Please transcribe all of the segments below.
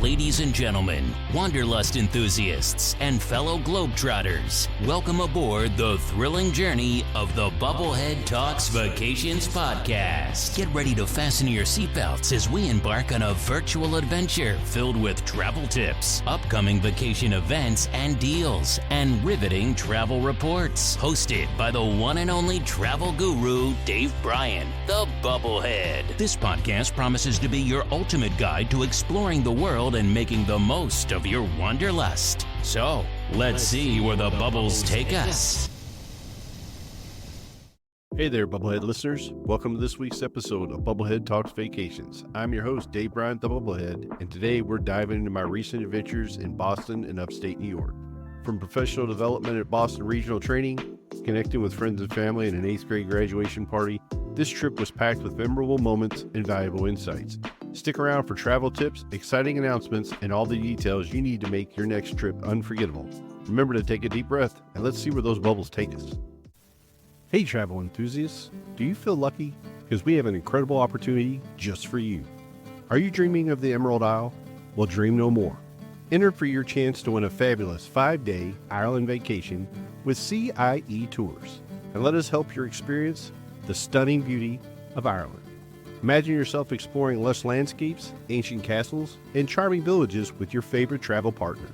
Ladies and gentlemen, wanderlust enthusiasts, and fellow globetrotters, welcome aboard the thrilling journey of the Bubblehead Talks Vacations podcast. Get ready to fasten your seatbelts as we embark on a virtual adventure filled with travel tips, upcoming vacation events and deals, and riveting travel reports. Hosted by the one and only travel guru, Dave Bryant, the Bubblehead. This podcast promises to be your ultimate guide to exploring the world and making the most of your wanderlust. So, let's see where the bubbles take us. Hey there, Bubblehead listeners. Welcome to this week's episode of Bubblehead Talks Vacations. I'm your host, Dave Bryant, the Bubblehead, and today we're diving into my recent adventures in Boston and upstate New York. From professional development at Boston Regional Training, connecting with friends and family at an 8th grade graduation party, this trip was packed with memorable moments and valuable insights. Stick around for travel tips, exciting announcements, and all the details you need to make your next trip unforgettable. Remember to take a deep breath, and let's see where those bubbles take us. Hey travel enthusiasts, do you feel lucky? Because we have an incredible opportunity just for you. Are you dreaming of the Emerald Isle? Well, dream no more. Enter for your chance to win a fabulous 5-day Ireland vacation with CIE Tours, and let us help you experience the stunning beauty of Ireland. Imagine yourself exploring lush landscapes, ancient castles, and charming villages with your favorite travel partner.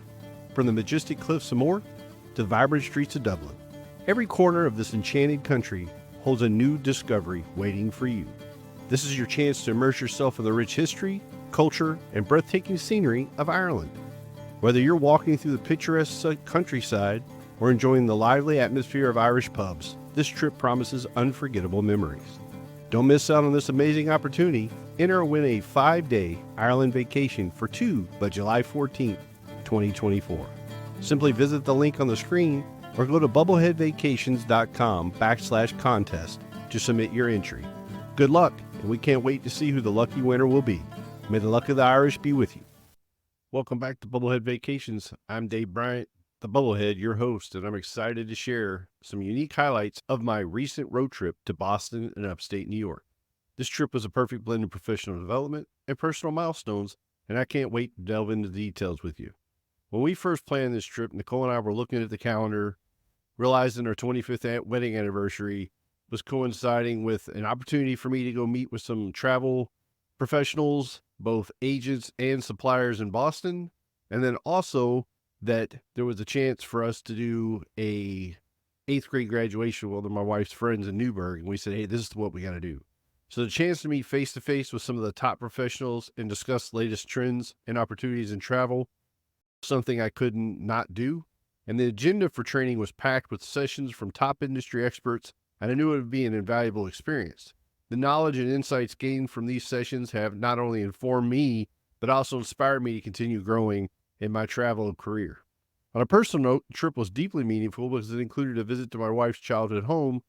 From the majestic cliffs of Moher to the vibrant streets of Dublin, every corner of this enchanted country holds a new discovery waiting for you. This is your chance to immerse yourself in the rich history, culture, and breathtaking scenery of Ireland. Whether you're walking through the picturesque countryside or enjoying the lively atmosphere of Irish pubs, this trip promises unforgettable memories. Don't miss out on this amazing opportunity. Enter and win a 5-day Ireland vacation for two by July 14th, 2024. Simply visit the link on the screen or go to bubbleheadvacations.com/contest to submit your entry. Good luck, and we can't wait to see who the lucky winner will be. May the luck of the Irish be with you. Welcome back to Bubblehead Vacations. I'm Dave Bryant, the Bubblehead, your host, and I'm excited to share some unique highlights of my recent road trip to Boston and upstate New York. This trip was a perfect blend of professional development and personal milestones, and I can't wait to delve into the details with you. When we first planned this trip, Nicole and I were looking at the calendar, realizing our 25th wedding anniversary was coinciding with an opportunity for me to go meet with some travel professionals, both agents and suppliers in Boston, and then also that there was a chance for us to do a 8th grade graduation with one of my wife's friends in Newburgh. And we said, hey, this is what we got to do. So the chance to meet face to face with some of the top professionals and discuss the latest trends and opportunities in travel, something I couldn't not do. And the agenda for training was packed with sessions from top industry experts, and I knew it would be an invaluable experience. The knowledge and insights gained from these sessions have not only informed me, but also inspired me to continue growing in my travel career. On a personal note, the trip was deeply meaningful because it included a visit to my wife's childhood home,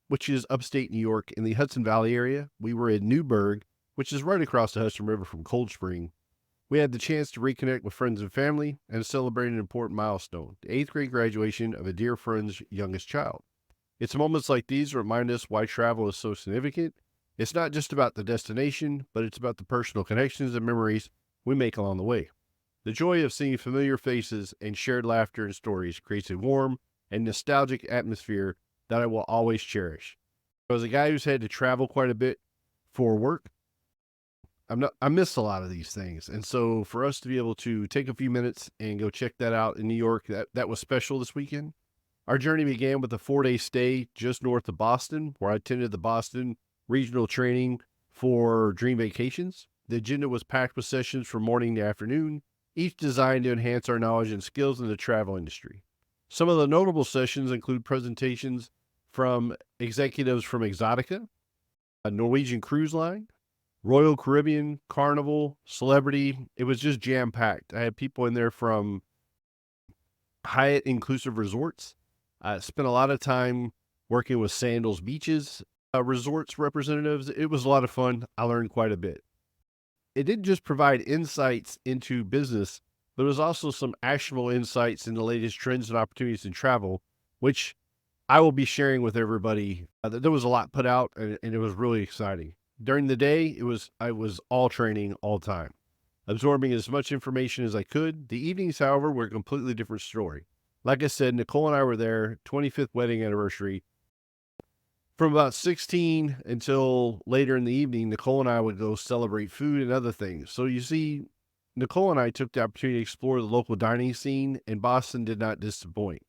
which is upstate New York in the Hudson Valley area. We were in Newburgh, which is right across the Hudson River from Cold Spring. We had the chance to reconnect with friends and family and celebrate an important milestone, the 8th grade graduation of a dear friend's youngest child. It's moments like these that remind us why travel is so significant. It's not just about the destination, but it's about the personal connections and memories we make along the way. The joy of seeing familiar faces and shared laughter and stories creates a warm and nostalgic atmosphere that I will always cherish. As a guy who's had to travel quite a bit for work, I miss a lot of these things. And so for us to be able to take a few minutes and go check that out in New York, that was special this weekend. Our journey began with a 4-day stay just north of Boston, where I attended the Boston Regional Training for Dream Vacations. The agenda was packed with sessions from morning to afternoon, each designed to enhance our knowledge and skills in the travel industry. Some of the notable sessions include presentations from executives from Exotica, a Norwegian Cruise Line, Royal Caribbean, Carnival, Celebrity. It was just jam-packed. I had people in there from Hyatt Inclusive Resorts. I spent a lot of time working with Sandals Beaches resorts representatives. It was a lot of fun. I learned quite a bit. It didn't just provide insights into business, but it was also some actionable insights in the latest trends and opportunities in travel, which I will be sharing with everybody. There was a lot put out, and it was really exciting. During the day, I was all training all time. absorbing as much information as I could. The evenings, however, were a completely different story. Like I said, Nicole and I were there, 25th wedding anniversary. From about 16 until later in the evening, Nicole and I would go celebrate food and other things. So you see, Nicole and I took the opportunity to explore the local dining scene, and Boston did not disappoint.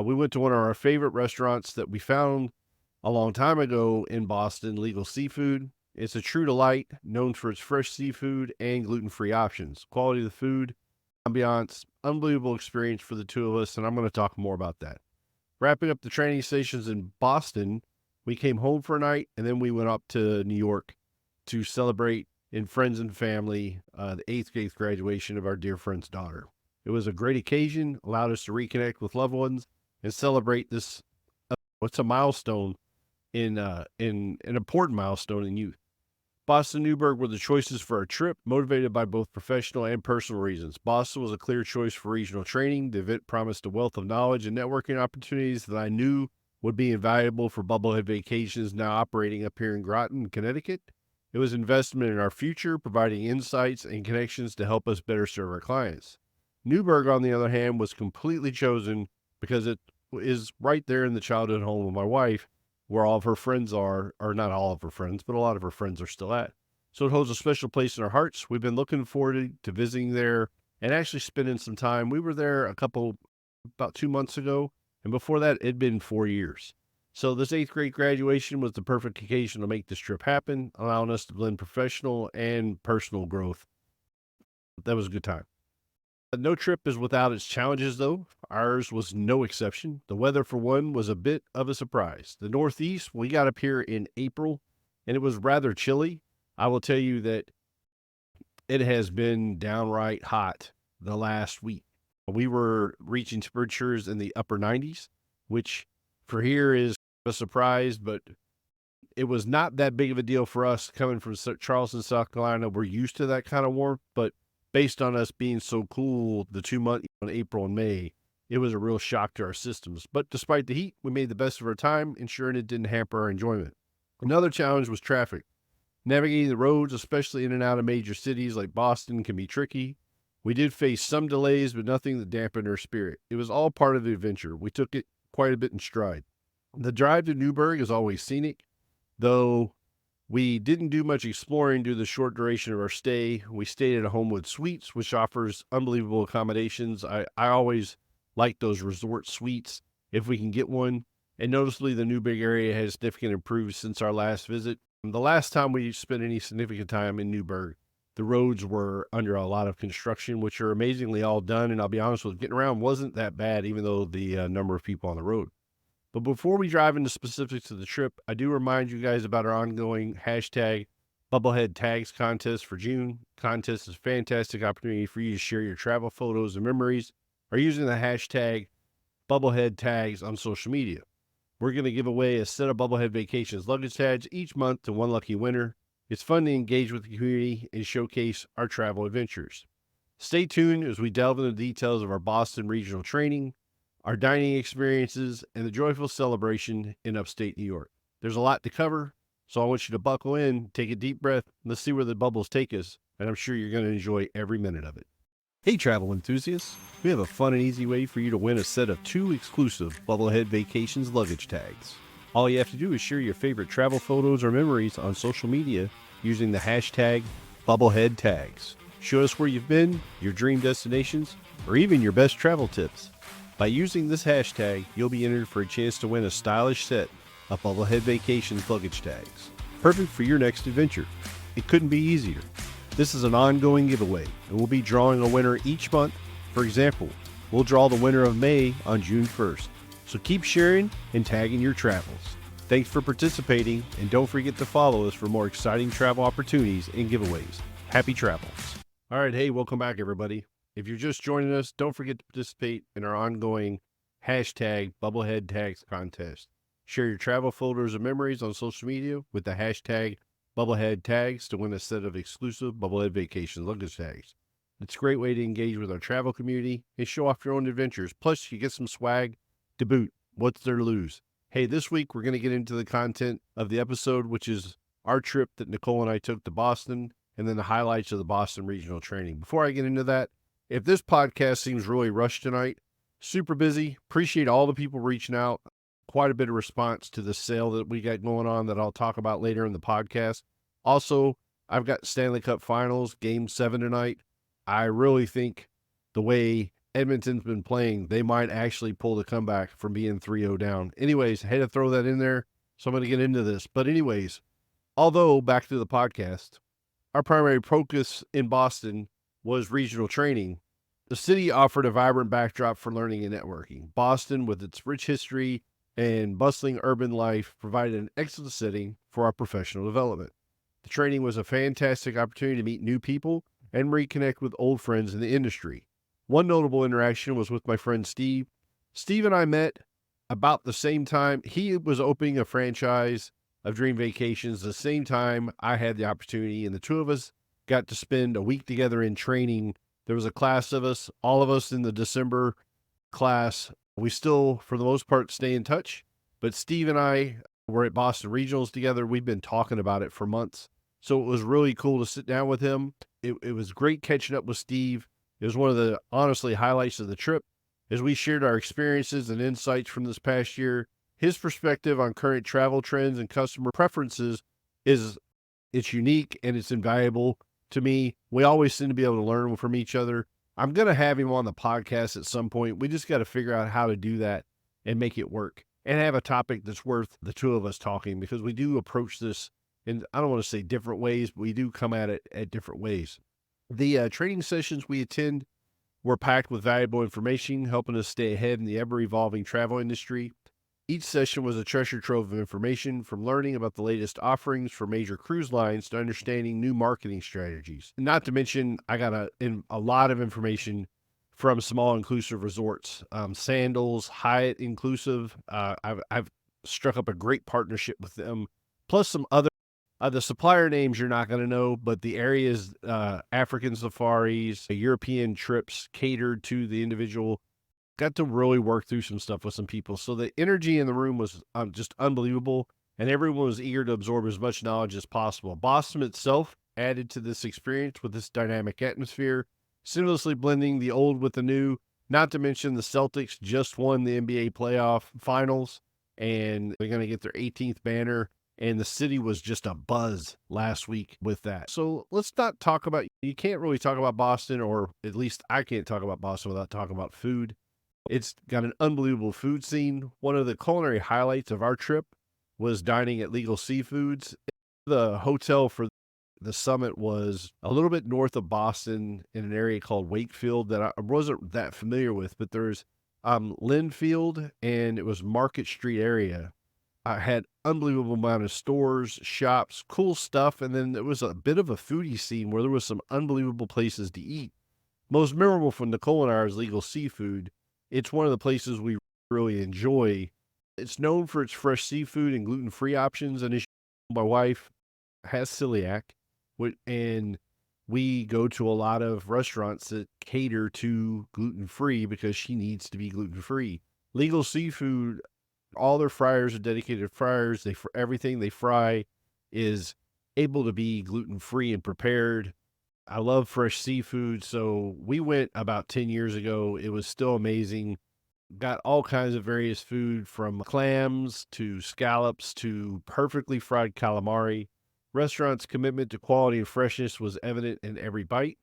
We went to one of our favorite restaurants that we found a long time ago in Boston, Legal Seafood. It's a true delight, known for its fresh seafood and gluten-free options. Quality of the food, ambiance, unbelievable experience for the two of us, and I'm going to talk more about that. Wrapping up the training stations in Boston, we came home for a night, and then we went up to New York to celebrate in friends and family the 8th grade graduation of our dear friend's daughter. It was a great occasion, allowed us to reconnect with loved ones and celebrate this, what's a milestone in an important milestone in youth. Boston and Newburgh were the choices for our trip, motivated by both professional and personal reasons. Boston was a clear choice for regional training. The event promised a wealth of knowledge and networking opportunities that I knew would be invaluable for Bubblehead Vacations, now operating up here in Groton, Connecticut. It was investment in our future, providing insights and connections to help us better serve our clients. Newburgh, on the other hand, was completely chosen because it is right there in the childhood home of my wife, where all of her friends are, or not all of her friends, but a lot of her friends are still at. So it holds a special place in our hearts. We've been looking forward to visiting there and actually spending some time. We were there about 2 months ago, and before that, it'd been 4 years. So this 8th grade graduation was the perfect occasion to make this trip happen, allowing us to blend professional and personal growth. That was a good time. No trip is without its challenges, though. Ours was no exception. The weather, for one, was a bit of a surprise. The Northeast, we got up here in April, and it was rather chilly. I will tell you that it has been downright hot the last week. We were reaching temperatures in the upper 90s, which for here is a surprise, but it was not that big of a deal for us coming from Charleston, South Carolina. We're used to that kind of warmth, but based on us being so cool the 2 months in April and May, it was a real shock to our systems. But despite the heat, we made the best of our time, ensuring it didn't hamper our enjoyment. Another challenge was traffic. Navigating the roads, especially in and out of major cities like Boston, can be tricky. We did face some delays, but nothing that dampened our spirit. It was all part of the adventure. We took it quite a bit in stride. The drive to Newburgh is always scenic, though we didn't do much exploring due to the short duration of our stay. We stayed at a Homewood Suites, which offers unbelievable accommodations. I always like those resort suites if we can get one. And noticeably, the Newburgh area has significantly improved since our last visit. The last time we spent any significant time in Newburgh, the roads were under a lot of construction, which are amazingly all done. And I'll be honest with you, getting around wasn't that bad, even though the number of people on the road. But before we dive into specifics of the trip, I do remind you guys about our ongoing hashtag Bubblehead Tags contest for June. Contest is a fantastic opportunity for you to share your travel photos and memories or using the hashtag Bubblehead Tags on social media. We're going to give away a set of Bubblehead Vacations luggage tags each month to one lucky winner. It's fun to engage with the community and showcase our travel adventures. Stay tuned as we delve into the details of our Boston regional training, our dining experiences, and the joyful celebration in upstate New York. There's a lot to cover, so I want you to buckle in, take a deep breath, and let's see where the bubbles take us, and I'm sure you're going to enjoy every minute of it. Hey travel enthusiasts, we have a fun and easy way for you to win a set of 2 exclusive Bubblehead Vacations luggage tags. All you have to do is share your favorite travel photos or memories on social media using the hashtag Bubblehead Tags. Show us where you've been, your dream destinations, or even your best travel tips. By using this hashtag, you'll be entered for a chance to win a stylish set of Bubblehead Vacations luggage tags. Perfect for your next adventure. It couldn't be easier. This is an ongoing giveaway, and we'll be drawing a winner each month. For example, we'll draw the winner of May on June 1st. So keep sharing and tagging your travels. Thanks for participating, and don't forget to follow us for more exciting travel opportunities and giveaways. Happy travels. All right, hey, welcome back, everybody. If you're just joining us, don't forget to participate in our ongoing hashtag Bubblehead Tags contest. Share your travel photos and memories on social media with the hashtag Bubblehead Tags to win a set of exclusive Bubblehead Vacation luggage tags. It's a great way to engage with our travel community and show off your own adventures. Plus, you get some swag to boot. What's there to lose? Hey, this week we're going to get into the content of the episode, which is our trip that Nicole and I took to Boston. and then the highlights of the Boston Regional Training. Before I get into that, if this podcast seems really rushed tonight, super busy, appreciate all the people reaching out. Quite a bit of response to the sale that we got going on that I'll talk about later in the podcast. Also, I've got Stanley Cup Finals, Game 7 tonight. I really think the way Edmonton's been playing, they might actually pull the comeback from being 3-0 down. Anyways, I had to throw that in there, so I'm going to get into this. But anyways, although, back to the podcast, our primary focus in Boston was regional training, the city offered a vibrant backdrop for learning and networking. Boston, with its rich history and bustling urban life, provided an excellent setting for our professional development. The training was a fantastic opportunity to meet new people and reconnect with old friends in the industry. One notable interaction was with my friend Steve. Steve and I met about the same time. He was opening a franchise of Dream Vacations the same time I had the opportunity, and the two of us got to spend a week together in training. There was a class of us, all of us in the December class. We still, for the most part, stay in touch, but Steve and I were at Boston Regionals together. We've been talking about it for months, so it was really cool to sit down with him. It was great catching up with Steve. It was one of the, honestly, highlights of the trip as we shared our experiences and insights from this past year. His perspective on current travel trends and customer preferences it's unique and it's invaluable to me. We always seem to be able to learn from each other. I'm going to have him on the podcast at some point. We just got to figure out how to do that and make it work and have a topic that's worth the two of us talking, because we do approach this in, I don't want to say different ways, but we do come at it at different ways. The training sessions we attend were packed with valuable information, helping us stay ahead in the ever-evolving travel industry. Each session was a treasure trove of information, from learning about the latest offerings for major cruise lines to understanding new marketing strategies. Not to mention, I got a lot of information from small inclusive resorts, Sandals, Hyatt Inclusive. I've struck up a great partnership with them, plus some other. The supplier names you're not going to know, but the areas, African safaris, European trips catered to the individual. Got to really work through some stuff with some people. So the energy in the room was just unbelievable, and everyone was eager to absorb as much knowledge as possible. Boston itself added to this experience with this dynamic atmosphere, seamlessly blending the old with the new. Not to mention the Celtics just won the NBA playoff finals, and they're going to get their 18th banner. And the city was just a buzz last week with that. So let's not talk about, you can't really talk about Boston, or at least I can't talk about Boston without talking about food. It's got an unbelievable food scene. One of the culinary highlights of our trip was dining at Legal Seafoods. The hotel for the summit was a little bit north of Boston in an area called Wakefield that I wasn't that familiar with, but there's Linfield, and it was Market Street area. I had unbelievable amount of stores, shops, cool stuff, and then there was a bit of a foodie scene where there was some unbelievable places to eat. Most memorable from Nicole and ours, Legal Seafood. It's one of the places we really enjoy. It's known for its fresh seafood and gluten-free options, and my wife has celiac, and we go to a lot of restaurants that cater to gluten-free because she needs to be gluten-free. Legal Seafood, all their fryers are dedicated fryers. Everything they fry is able to be gluten-free and prepared. I love fresh seafood, so we went about 10 years ago. It was still amazing. Got all kinds of various food, from clams to scallops to perfectly fried calamari. Restaurant's commitment to quality and freshness was evident in every bite.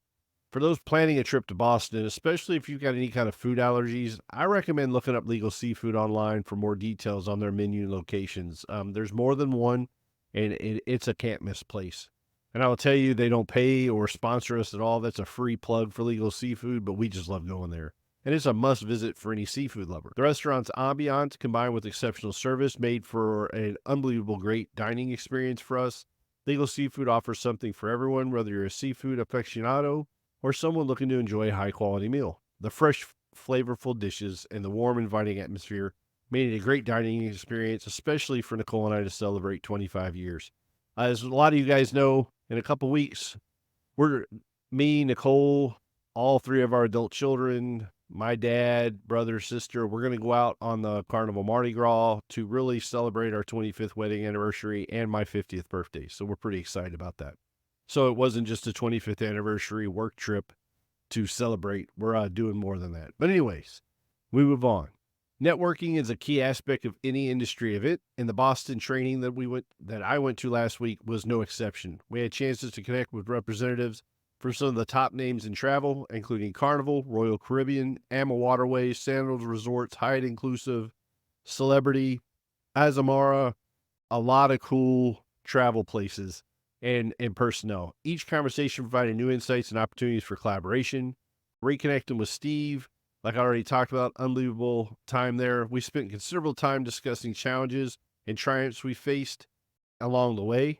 For those planning a trip to Boston, especially if you've got any kind of food allergies, I recommend looking up Legal Seafood online for more details on their menu and locations. There's more than one, and it's a can't miss place. And I will tell you, they don't pay or sponsor us at all. That's a free plug for Legal Seafood, but we just love going there. And it's a must visit for any seafood lover. The restaurant's ambiance, combined with exceptional service, made for an unbelievable great dining experience for us. Legal Seafood offers something for everyone, whether you're a seafood aficionado or someone looking to enjoy a high-quality meal. The fresh, flavorful dishes and the warm, inviting atmosphere made it a great dining experience, especially for Nicole and I to celebrate 25 years. As a lot of you guys know, in a couple weeks, me, Nicole, all three of our adult children, my dad, brother, sister, we're going to go out on the Carnival Mardi Gras to really celebrate our 25th wedding anniversary and my 50th birthday. So we're pretty excited about that. So it wasn't just a 25th anniversary work trip to celebrate. We're doing more than that. But anyways, we move on. Networking is a key aspect of any industry event, and the Boston training that I went to last week was no exception. We had chances to connect with representatives from some of the top names in travel, including Carnival, Royal Caribbean, Ama Waterways, Sandals Resorts, Hyatt Inclusive, Celebrity, Azamara, a lot of cool travel places and personnel. Each conversation provided new insights and opportunities for collaboration. Reconnecting with Steve, like I already talked about, unbelievable time there. We spent considerable time discussing challenges and triumphs we faced along the way.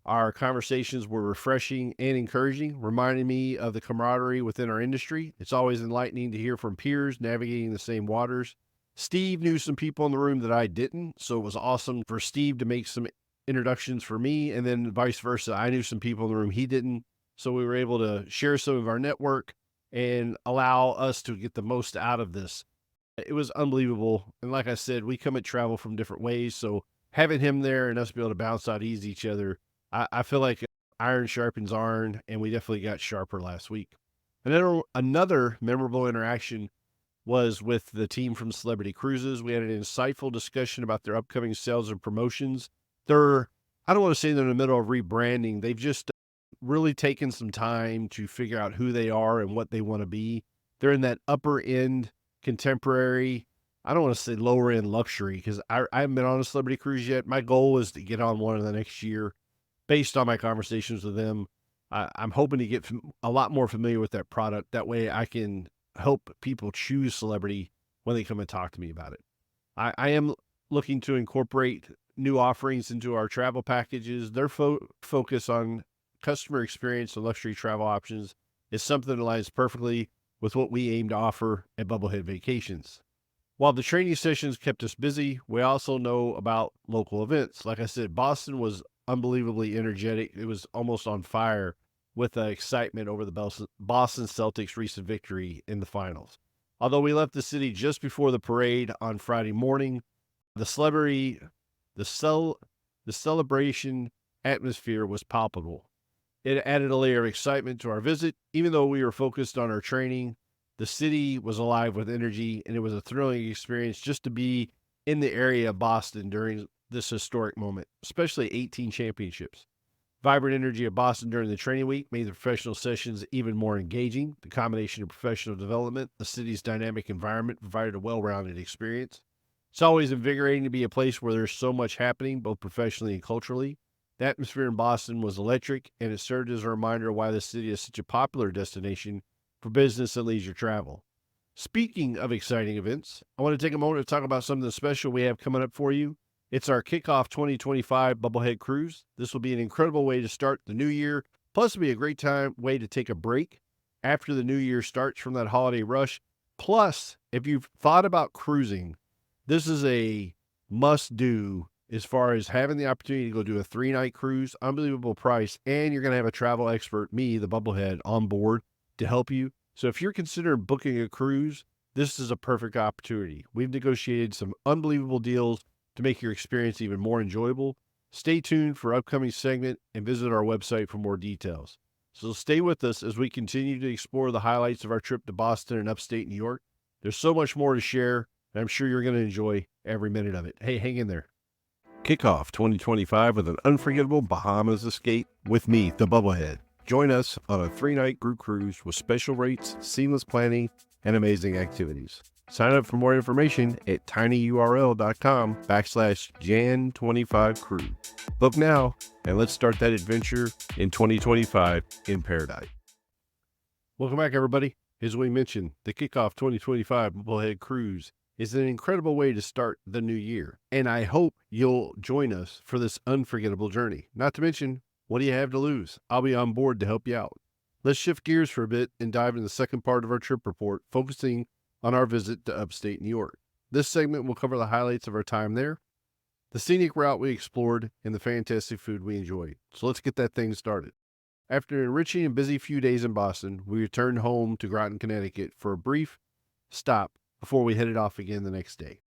Our conversations were refreshing and encouraging, reminding me of the camaraderie within our industry. It's always enlightening to hear from peers navigating the same waters. Steve knew some people in the room that I didn't, so it was awesome for Steve to make some introductions for me, and then vice versa. I knew some people in the room he didn't, so we were able to share some of our network and allow us to get the most out of this. It was unbelievable, and like I said, we come at travel from different ways, so having him there and us be able to bounce out ease each other, I feel like iron sharpens iron, and we definitely got sharper last week. Another memorable interaction was with the team from Celebrity Cruises. We had an insightful discussion about their upcoming sales and promotions. I don't want to say they're in the middle of rebranding. They've just really taken some time to figure out who they are and what they want to be. They're in that upper end, contemporary, I don't want to say lower end luxury, because I haven't been on a Celebrity Cruise yet. My goal is to get on one in the next year. Based on my conversations with them, I'm hoping to get a lot more familiar with that product. That way I can help people choose Celebrity when they come and talk to me about it. I am looking to incorporate new offerings into our travel packages. Their focus on customer experience and luxury travel options is something that aligns perfectly with what we aim to offer at Bubblehead Vacations. While the training sessions kept us busy, we also know about local events. Like I said, Boston was unbelievably energetic. It was almost on fire with excitement over the Boston Celtics' recent victory in the finals. Although we left the city just before the parade on Friday morning, the celebration atmosphere was palpable. It added a layer of excitement to our visit. Even though we were focused on our training, the city was alive with energy, and it was a thrilling experience just to be in the area of Boston during this historic moment, especially 18 championships. Vibrant energy of Boston during the training week made the professional sessions even more engaging. The combination of professional development, the city's dynamic environment provided a well-rounded experience. It's always invigorating to be a place where there's so much happening, both professionally and culturally. The atmosphere in Boston was electric, and it served as a reminder of why the city is such a popular destination for business and leisure travel. Speaking of exciting events, I want to take a moment to talk about something special we have coming up for you. It's our Kickoff 2025 Bubblehead Cruise. This will be an incredible way to start the new year, plus it'll be a great way to take a break after the new year starts from that holiday rush. Plus, if you've thought about cruising, this is a must-do as far as having the opportunity to go do a 3-night cruise, unbelievable price, and you're going to have a travel expert, me, the Bubblehead, on board to help you. So if you're considering booking a cruise, this is a perfect opportunity. We've negotiated some unbelievable deals to make your experience even more enjoyable. Stay tuned for upcoming segment and visit our website for more details. So stay with us as we continue to explore the highlights of our trip to Boston and upstate New York. There's so much more to share, and I'm sure you're going to enjoy every minute of it. Hey, hang in there. Kickoff 2025 with an unforgettable Bahamas escape with me, the Bubblehead. Join us on a 3-night group cruise with special rates, seamless planning, and amazing activities. Sign up for more information at tinyurl.com/Jan25Cruise. Book now, and let's start that adventure in 2025 in paradise. Welcome back, everybody. As we mentioned, the Kickoff 2025 Bubblehead Cruise is an incredible way to start the new year, and I hope you'll join us for this unforgettable journey. Not to mention, what do you have to lose? I'll be on board to help you out. Let's shift gears for a bit and dive into the second part of our trip report, focusing on our visit to upstate New York. This segment will cover the highlights of our time there, the scenic route we explored, and the fantastic food we enjoyed. So let's get that thing started. After an enriching and busy few days in Boston, we returned home to Groton, Connecticut for a brief stop before we headed off again the next day.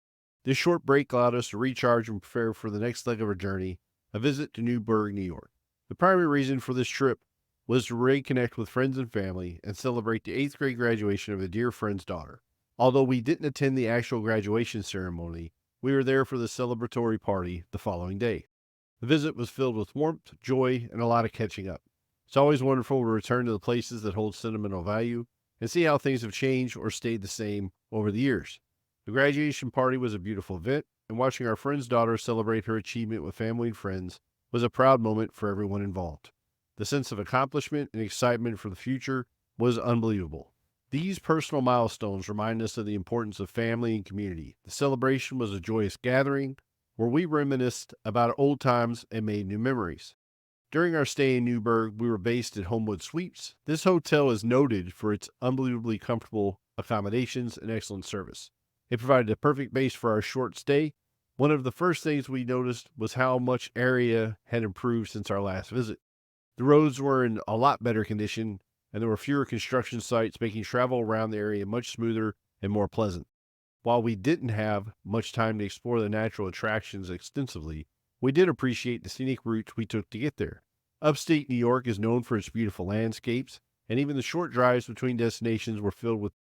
This short break allowed us to recharge and prepare for the next leg of our journey, a visit to Newburgh, New York. The primary reason for this trip was to reconnect with friends and family and celebrate the 8th grade graduation of a dear friend's daughter. Although we didn't attend the actual graduation ceremony, we were there for the celebratory party the following day. The visit was filled with warmth, joy, and a lot of catching up. It's always wonderful to return to the places that hold sentimental value and see how things have changed or stayed the same over the years. The graduation party was a beautiful event, and watching our friend's daughter celebrate her achievement with family and friends was a proud moment for everyone involved. The sense of accomplishment and excitement for the future was unbelievable. These personal milestones remind us of the importance of family and community. The celebration was a joyous gathering where we reminisced about old times and made new memories. During our stay in Newburgh, we were based at Homewood Suites. This hotel is noted for its unbelievably comfortable accommodations and excellent service. It provided a perfect base for our short stay. One of the first things we noticed was how much area had improved since our last visit. The roads were in a lot better condition, and there were fewer construction sites, making travel around the area much smoother and more pleasant. While we didn't have much time to explore the natural attractions extensively, we did appreciate the scenic routes we took to get there. Upstate New York is known for its beautiful landscapes, and even the short drives between destinations were filled with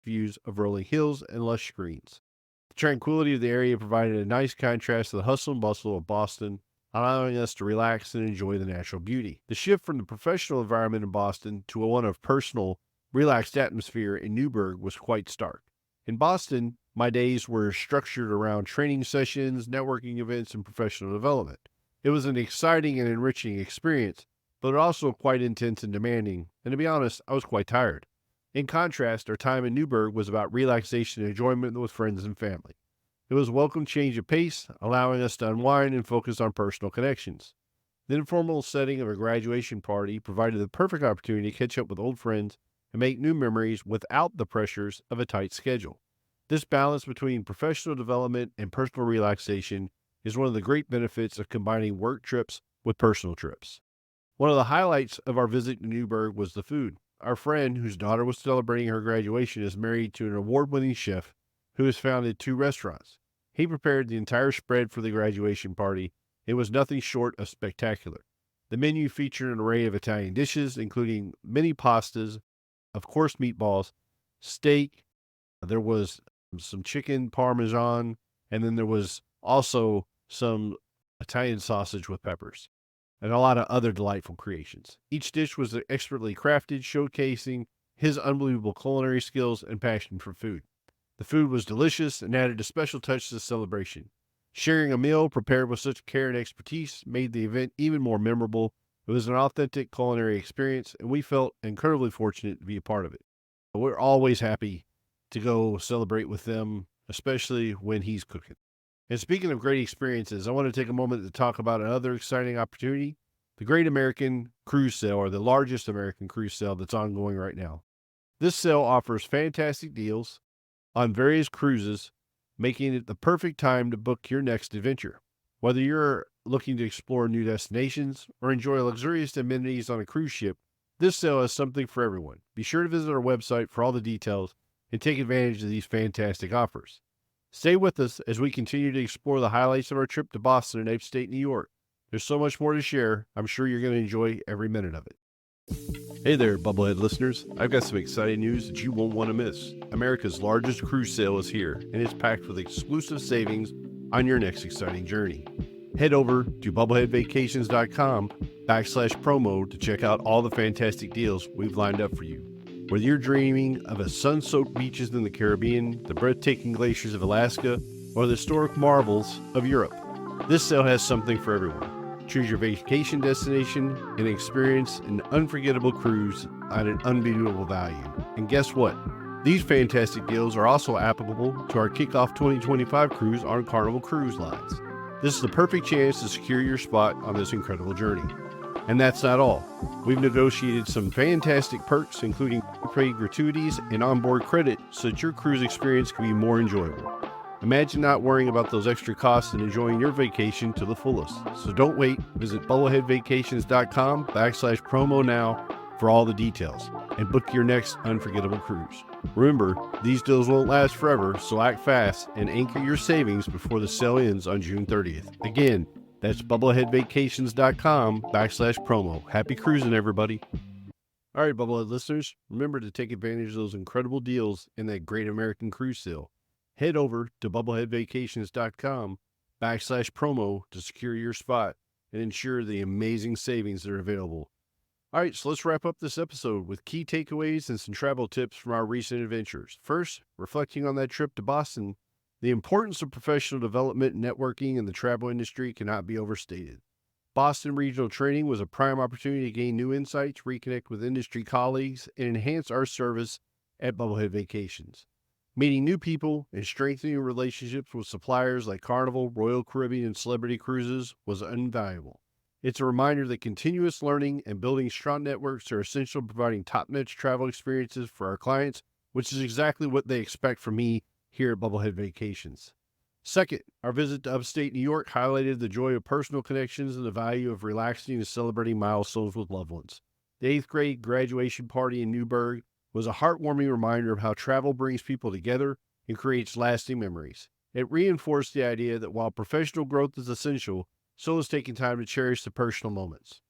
views of rolling hills and lush greens. The tranquility of the area provided a nice contrast to the hustle and bustle of Boston, allowing us to relax and enjoy the natural beauty. The shift from the professional environment in Boston to one of personal, relaxed atmosphere in Newburgh was quite stark. In Boston, my days were structured around training sessions, networking events, and professional development. It was an exciting and enriching experience, but also quite intense and demanding, and to be honest, I was quite tired. In contrast, our time in Newburgh was about relaxation and enjoyment with friends and family. It was a welcome change of pace, allowing us to unwind and focus on personal connections. The informal setting of a graduation party provided the perfect opportunity to catch up with old friends and make new memories without the pressures of a tight schedule. This balance between professional development and personal relaxation is one of the great benefits of combining work trips with personal trips. One of the highlights of our visit to Newburgh was the food. Our friend, whose daughter was celebrating her graduation, is married to an award-winning chef who has founded 2 restaurants. He prepared the entire spread for the graduation party. It was nothing short of spectacular. The menu featured an array of Italian dishes, including many pastas, of course meatballs, steak. There was some chicken parmesan, and then there was also some Italian sausage with peppers, and a lot of other delightful creations. Each dish was expertly crafted, showcasing his unbelievable culinary skills and passion for food. The food was delicious and added a special touch to the celebration. Sharing a meal prepared with such care and expertise made the event even more memorable. It was an authentic culinary experience, and we felt incredibly fortunate to be a part of it. We're always happy to go celebrate with them, especially when he's cooking. And speaking of great experiences, I want to take a moment to talk about another exciting opportunity, the Great American Cruise Sale, or the largest American cruise sale that's ongoing right now. This sale offers fantastic deals on various cruises, making it the perfect time to book your next adventure. Whether you're looking to explore new destinations or enjoy luxurious amenities on a cruise ship, this sale has something for everyone. Be sure to visit our website for all the details and take advantage of these fantastic offers. Stay with us as we continue to explore the highlights of our trip to Boston and upstate New York. There's so much more to share. I'm sure you're going to enjoy every minute of it. Hey there, Bubblehead listeners. I've got some exciting news that you won't want to miss. America's largest cruise sale is here, and it's packed with exclusive savings on your next exciting journey. Head over to bubbleheadvacations.com/promo to check out all the fantastic deals we've lined up for you. Whether you're dreaming of a sun-soaked beaches in the Caribbean, the breathtaking glaciers of Alaska, or the historic marvels of Europe, this sale has something for everyone. Choose your vacation destination and experience an unforgettable cruise at an unbeatable value. And guess what? These fantastic deals are also applicable to our Kickoff 2025 cruise on Carnival Cruise Lines. This is the perfect chance to secure your spot on this incredible journey. And that's not all. We've negotiated some fantastic perks, including paid gratuities and onboard credit, so that your cruise experience can be more enjoyable. Imagine not worrying about those extra costs and enjoying your vacation to the fullest. So don't wait. Visit bubbleheadvacations.com/promo now for all the details and book your next unforgettable cruise. Remember, these deals won't last forever, so act fast and anchor your savings before the sale ends on June 30th. Again, that's bubbleheadvacations.com/promo. Happy cruising, everybody. All right, Bubblehead listeners, remember to take advantage of those incredible deals in that Great American Cruise Sale. Head over to bubbleheadvacations.com/promo to secure your spot and ensure the amazing savings that are available. All right, so let's wrap up this episode with key takeaways and some travel tips from our recent adventures. First, reflecting on that trip to Boston, the importance of professional development and networking in the travel industry cannot be overstated. Boston Regional Training was a prime opportunity to gain new insights, reconnect with industry colleagues, and enhance our service at Bubblehead Vacations. Meeting new people and strengthening relationships with suppliers like Carnival, Royal Caribbean, and Celebrity Cruises was invaluable. It's a reminder that continuous learning and building strong networks are essential, providing top-notch travel experiences for our clients, which is exactly what they expect from me here at Bubblehead Vacations. Second, our visit to upstate New York highlighted the joy of personal connections and the value of relaxing and celebrating milestones with loved ones. The 8th grade graduation party in Newburgh was a heartwarming reminder of how travel brings people together and creates lasting memories. It reinforced the idea that while professional growth is essential, so is taking time to cherish the personal moments.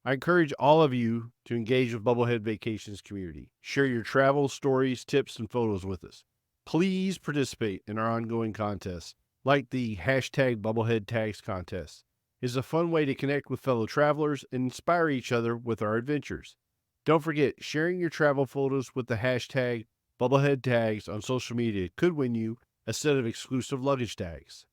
I encourage all of you to engage with Bubblehead Vacations community. Share your travel stories, tips, and photos with us. Please participate in our ongoing contests, like the #Bubblehead Tags contest. It's a fun way to connect with fellow travelers and inspire each other with our adventures. Don't forget, sharing your travel photos with the #Bubblehead Tags on social media could win you a set of exclusive luggage tags.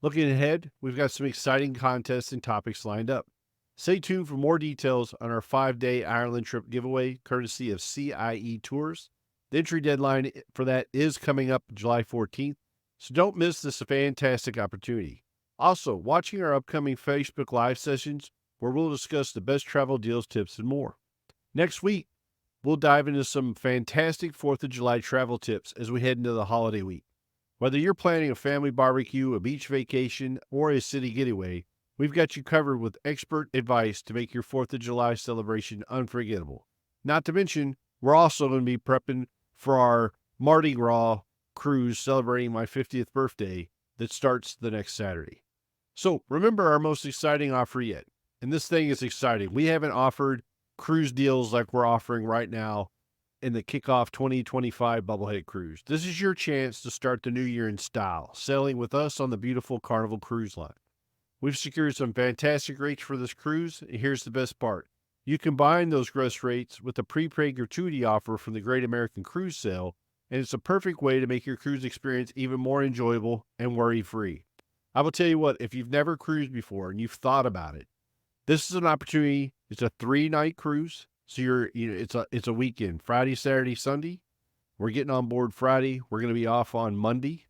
Looking ahead, we've got some exciting contests and topics lined up. Stay tuned for more details on our 5-day Ireland trip giveaway, courtesy of CIE Tours. The entry deadline for that is coming up July 14th, so don't miss this fantastic opportunity. Also, watching our upcoming Facebook Live sessions where we'll discuss the best travel deals, tips, and more. Next week, we'll dive into some fantastic 4th of July travel tips as we head into the holiday week. Whether you're planning a family barbecue, a beach vacation, or a city getaway, we've got you covered with expert advice to make your 4th of July celebration unforgettable. Not to mention, we're also going to be prepping for our Mardi Gras cruise celebrating my 50th birthday that starts the next Saturday. So remember our most exciting offer yet. And this thing is exciting. We haven't offered cruise deals like we're offering right now in the kickoff 2025 Bubblehead Cruise. This is your chance to start the new year in style, sailing with us on the beautiful Carnival Cruise Line. We've secured some fantastic rates for this cruise, and here's the best part. You combine those gross rates with the prepaid gratuity offer from the Great American Cruise Sale, and it's a perfect way to make your cruise experience even more enjoyable and worry-free. I will tell you what, if you've never cruised before and you've thought about it, this is an opportunity. It's a 3-night cruise, so it's a weekend, Friday, Saturday, Sunday. We're getting on board Friday. We're going to be off on Monday.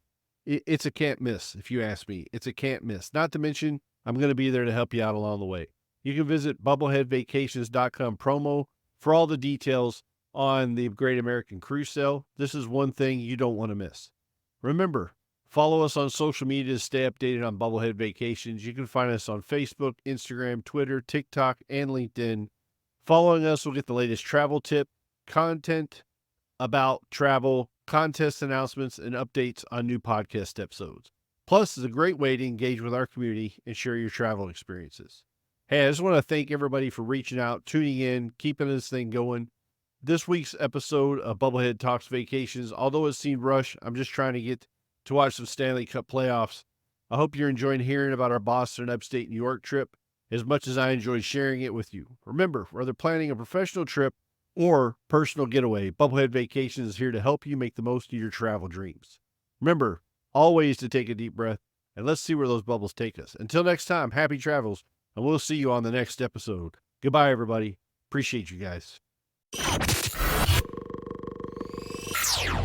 It's a can't miss, if you ask me. It's a can't miss. Not to mention, I'm going to be there to help you out along the way. You can visit bubbleheadvacations.com promo for all the details on the Great American Cruise Sale. This is one thing you don't want to miss. Remember, follow us on social media to stay updated on Bubblehead Vacations. You can find us on Facebook, Instagram, Twitter, TikTok, and LinkedIn. Following us will get the latest travel tip, content about travel, contest announcements, and updates on new podcast episodes. Plus, it's a great way to engage with our community and share your travel experiences. Hey, I just want to thank everybody for reaching out, tuning in, keeping this thing going. This week's episode of Bubblehead Talks Vacations, although it seemed rushed, I'm just trying to get to watch some Stanley Cup playoffs. I hope you're enjoying hearing about our Boston and upstate New York trip as much as I enjoyed sharing it with you. Remember, whether planning a professional trip or personal getaway, Bubblehead Vacations is here to help you make the most of your travel dreams. Remember, always to take a deep breath, and let's see where those bubbles take us. Until next time, happy travels, and we'll see you on the next episode. Goodbye, everybody. Appreciate you guys.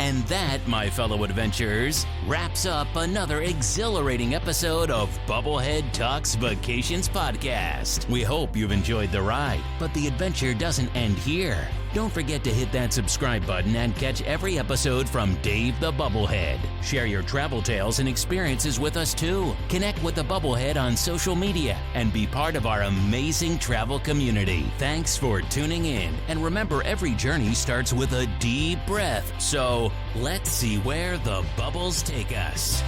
And that, my fellow adventurers, wraps up another exhilarating episode of Bubblehead Talks Vacations podcast. We hope you've enjoyed the ride, but the adventure doesn't end here. Don't forget to hit that subscribe button and catch every episode from Dave the Bubblehead. Share your travel tales and experiences with us too. Connect with the Bubblehead on social media and be part of our amazing travel community. Thanks for tuning in. And remember, every journey starts with a deep breath. So let's see where the bubbles take us.